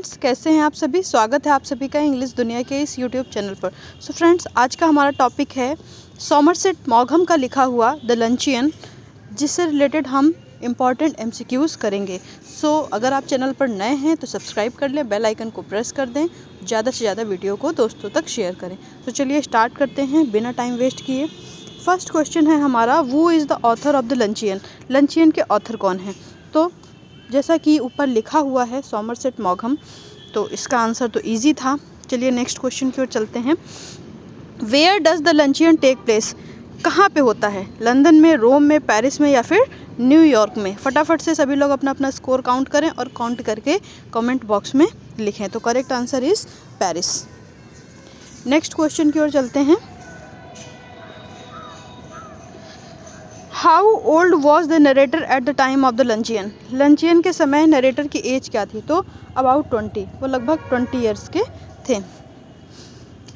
Friends, कैसे हैं आप सभी। स्वागत है आप सभी का इंग्लिश दुनिया के इस यूट्यूब चैनल पर। सो फ्रेंड्स, आज का हमारा टॉपिक है सॉमरसेट मॉघम का लिखा हुआ द लंचियन, जिससे रिलेटेड हम इम्पॉर्टेंट एमसीक्यूज़ करेंगे। सो अगर आप चैनल पर नए हैं तो सब्सक्राइब कर लें, बेल आइकन को प्रेस कर दें, ज़्यादा से ज़्यादा वीडियो को दोस्तों तक शेयर करें। तो चलिए स्टार्ट करते हैं बिना टाइम वेस्ट किए। फर्स्ट क्वेश्चन है हमारा, वो is the author of the लंचियन। लंचियन के ऑथर कौन है? तो जैसा कि ऊपर लिखा हुआ है सॉमरसेट मॉघम, तो इसका आंसर तो इजी था। चलिए नेक्स्ट क्वेश्चन की ओर चलते हैं। Where does the luncheon take place? कहाँ पे होता है? लंदन में, रोम में, पेरिस में या फिर न्यूयॉर्क में? फटाफट से सभी लोग अपना अपना स्कोर काउंट करें और काउंट करके कमेंट बॉक्स में लिखें। तो correct answer is Paris. Next question की ओर चलते हैं। How old was the narrator at the time of the लंचियन? लंचियन के समय नरेटर की एज क्या थी? तो अबाउट 20, वो लगभग 20 ईयर्स के थे।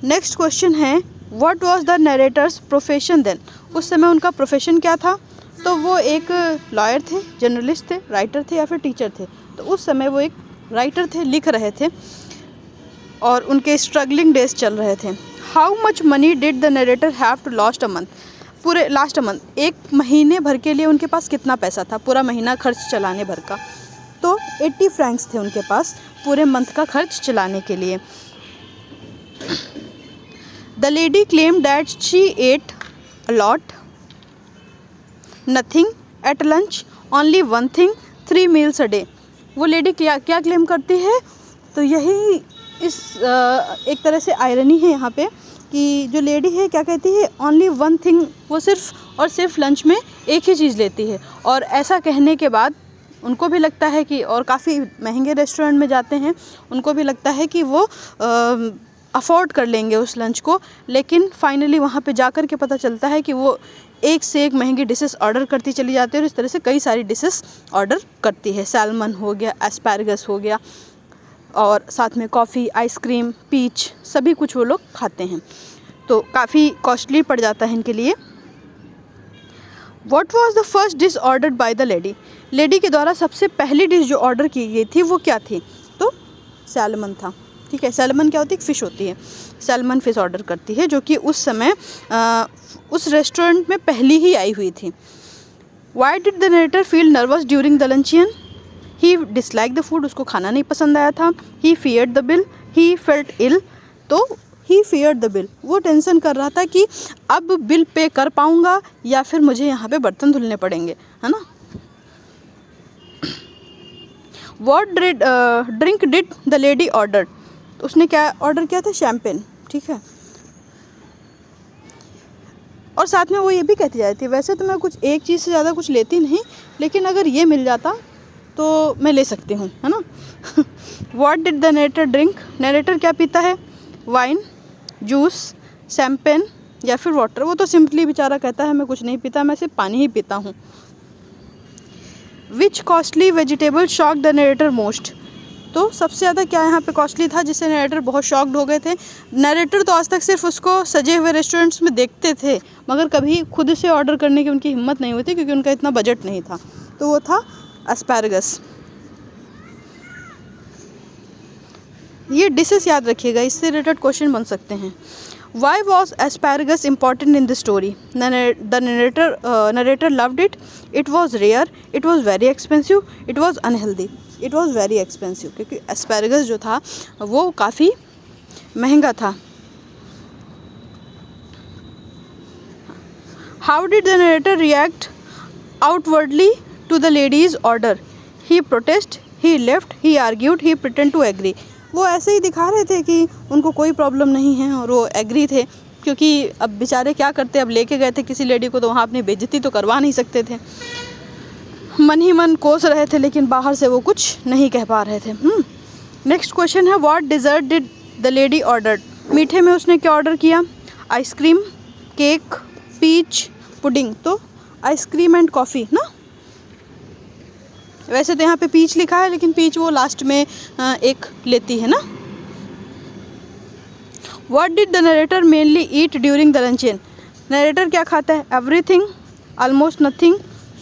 नेक्स्ट क्वेश्चन है, what was the narrator's profession then? उस समय उनका प्रोफेशन क्या था? तो वो एक लॉयर थे, जर्नलिस्ट थे, राइटर थे या फिर टीचर थे? तो उस समय वो एक राइटर थे, लिख रहे थे और उनके स्ट्रगलिंग डेज चल रहे थे। How much money did the narrator have to last a month? पूरे लास्ट मंथ, एक महीने भर के लिए उनके पास कितना पैसा था, पूरा महीना खर्च चलाने भर का? तो 80 फ्रैंक्स थे उनके पास पूरे मंथ का खर्च चलाने के लिए। The lady claim that she at a lot, nothing at lunch, only one thing, 3 meals a day. वो लेडी क्या क्लेम करती है? तो यही इस एक तरह से आयरनी है यहाँ पे कि जो लेडी है क्या कहती है, ओनली वन थिंग, वो सिर्फ और सिर्फ लंच में एक ही चीज़ लेती है। और ऐसा कहने के बाद उनको भी लगता है कि, और काफ़ी महंगे रेस्टोरेंट में जाते हैं, उनको भी लगता है कि वो अफोर्ड कर लेंगे उस लंच को, लेकिन फाइनली वहाँ पे जाकर के पता चलता है कि वो एक से एक महंगी डिशेस ऑर्डर करती चली जाती है और इस तरह से कई सारी डिशेस ऑर्डर करती है। सैल्मन हो गया, एस्पैरागस हो गया और साथ में कॉफ़ी, आइसक्रीम, पीच, सभी कुछ वो लोग खाते हैं। तो काफ़ी कॉस्टली पड़ जाता है इनके लिए। What was the first dish ordered by the lady? Lady के द्वारा सबसे पहली डिश जो ऑर्डर की गई थी वो क्या थी? तो सैल्मन था। ठीक है, सैल्मन क्या होती है? फिश होती है। सैल्मन फिश ऑर्डर करती है, जो कि उस समय उस रेस्टोरेंट में पहली ही आई हुई थी। Why did the narrator feel nervous during the luncheon? He disliked the food, उसको खाना नहीं पसंद आया था। He feared the bill, he felt ill, तो he feared the bill, वो टेंशन कर रहा था कि अब बिल पे कर पाऊँगा या फिर मुझे यहाँ पे बर्तन धुलने पड़ेंगे, है ना। What drink did the lady order? उसने क्या ऑर्डर किया था? शैम्पेन। ठीक है, और साथ में वो ये भी कहती जाती है, वैसे तो मैं कुछ एक चीज़ से ज़्यादा कुछ लेती नहीं, लेकिन अगर ये मिल जाता तो मैं ले सकती हूँ, है ना। What did the narrator drink? Narrator क्या पीता है? वाइन, जूस, शैम्पेन या फिर वाटर? वो तो सिंपली बेचारा कहता है मैं कुछ नहीं पीता, मैं सिर्फ पानी ही पीता हूँ। Which costly vegetable shocked the narrator most? तो सबसे ज़्यादा क्या यहाँ पे कॉस्टली था जिससे नरेटर बहुत शॉक्ड हो गए थे? नरेटर तो आज तक सिर्फ उसको सजे हुए रेस्टोरेंट्स में देखते थे, मगर कभी खुद से ऑर्डर करने की उनकी हिम्मत नहीं हुई थी, क्योंकि उनका इतना बजट नहीं था। तो वो था एस्पैरागस। ये डिशेस याद रखिएगा, इससे रिलेटेड क्वेश्चन बन सकते हैं। Why was asparagus important in the story? The narrator loved it. It was rare. It was very expensive. It was unhealthy. It was very expensive, क्योंकि एस्पैरागस जो था वो काफ़ी महंगा था। How did the narrator react outwardly to the lady's order? He protested. He left. He argued. He pretended to agree. वो ऐसे ही दिखा रहे थे कि उनको कोई प्रॉब्लम नहीं है और वो एग्री थे, क्योंकि अब बेचारे क्या करते, अब लेके गए थे किसी लेडी को तो वहाँ अपनी बेइज्जती तो करवा नहीं सकते थे। मन ही मन कोस रहे थे, लेकिन बाहर से वो कुछ नहीं कह पा रहे थे। नेक्स्ट क्वेश्चन है, what dessert did the lady order? मीठे में उसने क्या ऑर्डर किया? Ice cream, cake, peach, pudding. तो आइसक्रीम एंड कॉफ़ी ना। वैसे तो यहाँ पे पीच लिखा है, लेकिन पीच वो लास्ट में एक लेती है ना। What did the narrator mainly eat during the luncheon? Narrator क्या खाता है? Everything, almost nothing,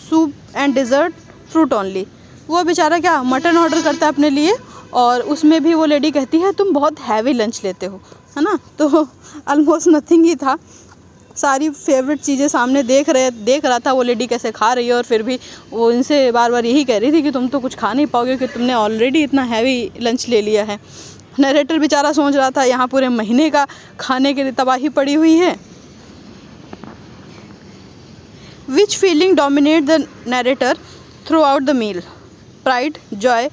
soup and dessert, fruit only. वो बेचारा क्या मटन ऑर्डर करता है अपने लिए और उसमें भी वो लेडी कहती है तुम बहुत हैवी लंच लेते हो, है ना। तो ऑलमोस्ट नथिंग ही था, सारी फेवरेट चीज़ें सामने देख रहा था वो लेडी कैसे खा रही है, और फिर भी वो इनसे बार बार यही कह रही थी कि तुम तो कुछ खा नहीं पाओगे कि तुमने ऑलरेडी इतना हैवी लंच ले लिया है। नरेटर बेचारा सोच रहा था यहाँ पूरे महीने का खाने के लिए तबाही पड़ी हुई है। Which feeling dominate the narrator throughout the meal? Pride, joy,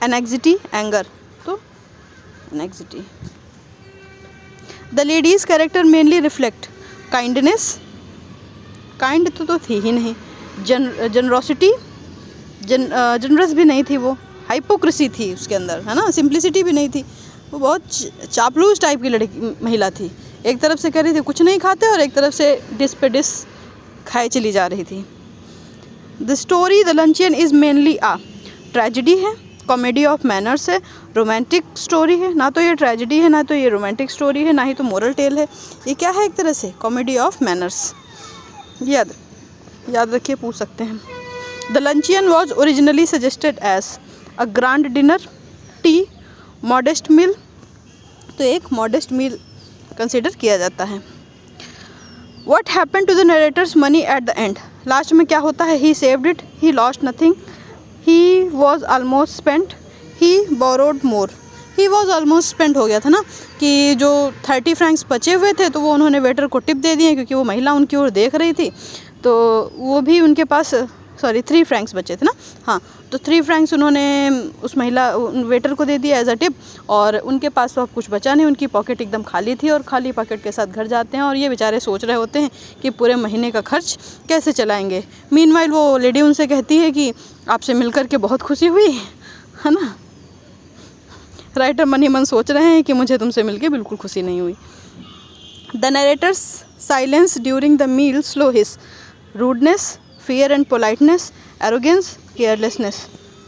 anxiety, anger. तो anxiety. The ladies character mainly reflect kindness, kind तो थी ही नहीं, जनरोसिटी, जनरस भी नहीं थी वो, हाइपोक्रेसी थी उसके अंदर, है ना, सिंप्लिसिटी भी नहीं थी, वो बहुत चापलूस टाइप की लड़की महिला थी। एक तरफ से कह रही थी कुछ नहीं खाते और एक तरफ से डिस पे डिस खाए चली जा रही थी। The story the luncheon is mainly a tragedy है, कॉमेडी ऑफ मैनर्स है, रोमांटिक स्टोरी है, ना तो ये ट्रेजिडी है ना तो ये रोमांटिक स्टोरी है, ना ही तो मोरल टेल है, ये क्या है? एक तरह से कॉमेडी ऑफ मैनर्स। याद रखिए, पूछ सकते हैं। The luncheon was originally suggested as a grand dinner, tea, modest meal. तो एक मॉडेस्ट मील कंसिडर किया जाता है। What happened to the narrator's money at the end? Last में क्या होता है? He saved it, he lost nothing, he was almost spent, he borrowed more. He was almost spent हो गया था ना, कि जो 30 फ्रैंक्स बचे हुए थे तो वो उन्होंने वेटर को टिप दे दिए, क्योंकि वो महिला उनकी ओर देख रही थी, तो वो भी उनके पास 3 फ्रैंक्स बचे थे ना, हाँ, तो 3 फ्रैंक्स उन्होंने उस महिला वेटर को दे दिया एज अ टिप, और उनके पास तो अब कुछ बचा नहीं, उनकी पॉकेट एकदम खाली थी, और खाली पॉकेट के साथ घर जाते हैं, और ये बेचारे सोच रहे होते हैं कि पूरे महीने का खर्च कैसे चलाएंगे। मीनवाइल वो लेडी उनसे कहती है कि आपसे मिलकर के बहुत खुशी हुई, है ना। राइटर मन ही मन सोच रहे हैं कि मुझे तुमसे मिलके बिल्कुल खुशी नहीं हुई। The narrator's silence during the meal slow his rudeness, fear and politeness, arrogance, carelessness.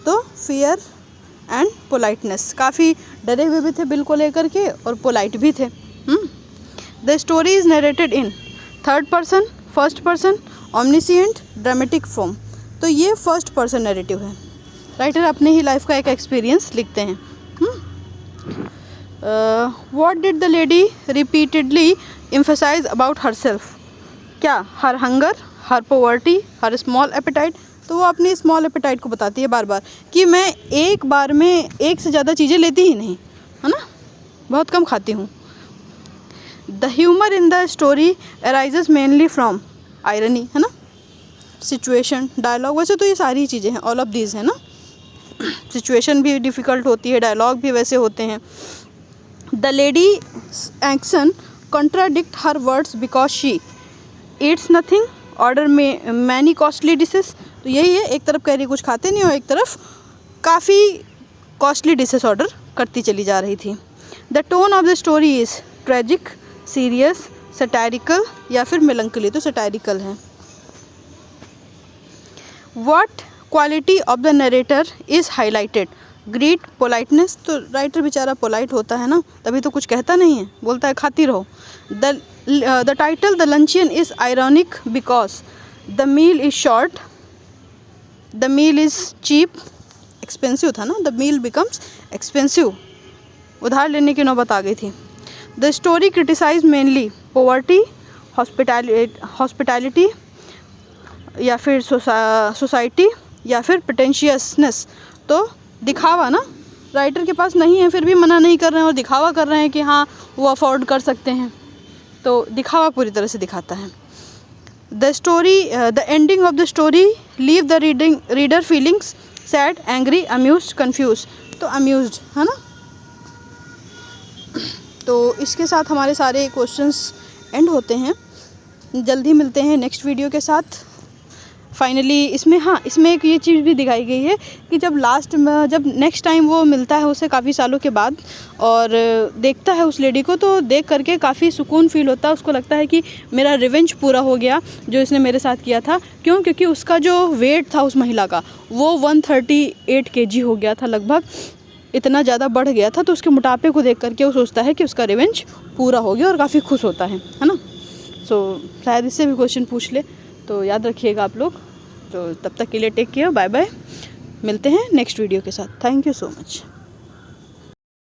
तो फियर एंड पोलाइटनेस, काफ़ी डरे हुए भी थे बिल को लेकर के और पोलाइट भी थे। The story is narrated in third person, first person, omniscient, dramatic form. तो ये फर्स्ट पर्सन नरेटिव है, राइटर अपने ही लाइफ का एक एक्सपीरियंस लिखते हैं। What did the lady repeatedly emphasise about herself? क्या? Her hunger, her poverty, her small appetite. तो वो अपनी स्मॉल एपेटाइट को बताती है बार बार कि मैं एक बार में एक से ज़्यादा चीज़ें लेती ही नहीं, है ना, बहुत कम खाती हूँ। The humour in the story arises mainly from irony, है ना, सिचुएशन, डायलॉग। वैसे तो ये सारी चीज़ें हैं, ऑल ऑफ दीज है ना, सिचुएशन भी डिफ़िकल्ट होती है, डायलॉग भी वैसे होते हैं। The lady action contradict her words because she Yeats nothing, order में मैनी कॉस्टली डिशेस। तो यही है, एक तरफ कह रही कुछ खाते नहीं और एक तरफ काफ़ी कॉस्टली डिशेस ऑर्डर करती चली जा रही थी। The tone of the story is tragic, serious, satirical या फिर मेलंकली। तो सटायरिकल है। What quality of the narrator is highlighted? Greed, politeness. तो राइटर बेचारा पोलाइट होता है ना, तभी तो कुछ कहता नहीं है, बोलता है खाती रहो। The title the luncheon is ironic because the meal is short, the meal is cheap, expensive था ना, द मील बिकम्स एक्सपेंसिव, उधार लेने की नौबत आ गई थी। The story criticise mainly poverty, hospitality या फिर सोसाइटी या फिर प्रेटेंशियसनेस। तो दिखावा ना, राइटर के पास नहीं है फिर भी मना नहीं कर रहे हैं और दिखावा कर रहे हैं कि हाँ वो अफोर्ड कर सकते हैं, तो दिखावा पूरी तरह से दिखाता है। The story the ending of the story leave the reader feelings sad, angry, amused, confuse. तो अम्यूज्ड, है ना। तो इसके साथ हमारे सारे क्वेश्चंस एंड होते हैं। जल्दी मिलते हैं नेक्स्ट वीडियो के साथ। फाइनली इसमें एक ये चीज़ भी दिखाई गई है कि जब नेक्स्ट टाइम वो मिलता है उसे काफ़ी सालों के बाद और देखता है उस लेडी को, तो देख करके काफ़ी सुकून फील होता है। उसको लगता है कि मेरा रिवेंज पूरा हो गया जो इसने मेरे साथ किया था। क्यों? क्योंकि उसका जो वेट था उस महिला का वो 138 kg हो गया था, लगभग इतना ज़्यादा बढ़ गया था। तो उसके मोटापे को देख करके वो सोचता है कि उसका रिवेंज पूरा हो गया और काफ़ी खुश होता है ना। शायद इससे भी क्वेश्चन पूछ ले, तो याद रखिएगा आप लोग। तो तब तक के लिए टेक केयर, बाय बाय। मिलते हैं नेक्स्ट वीडियो के साथ। Thank you so much.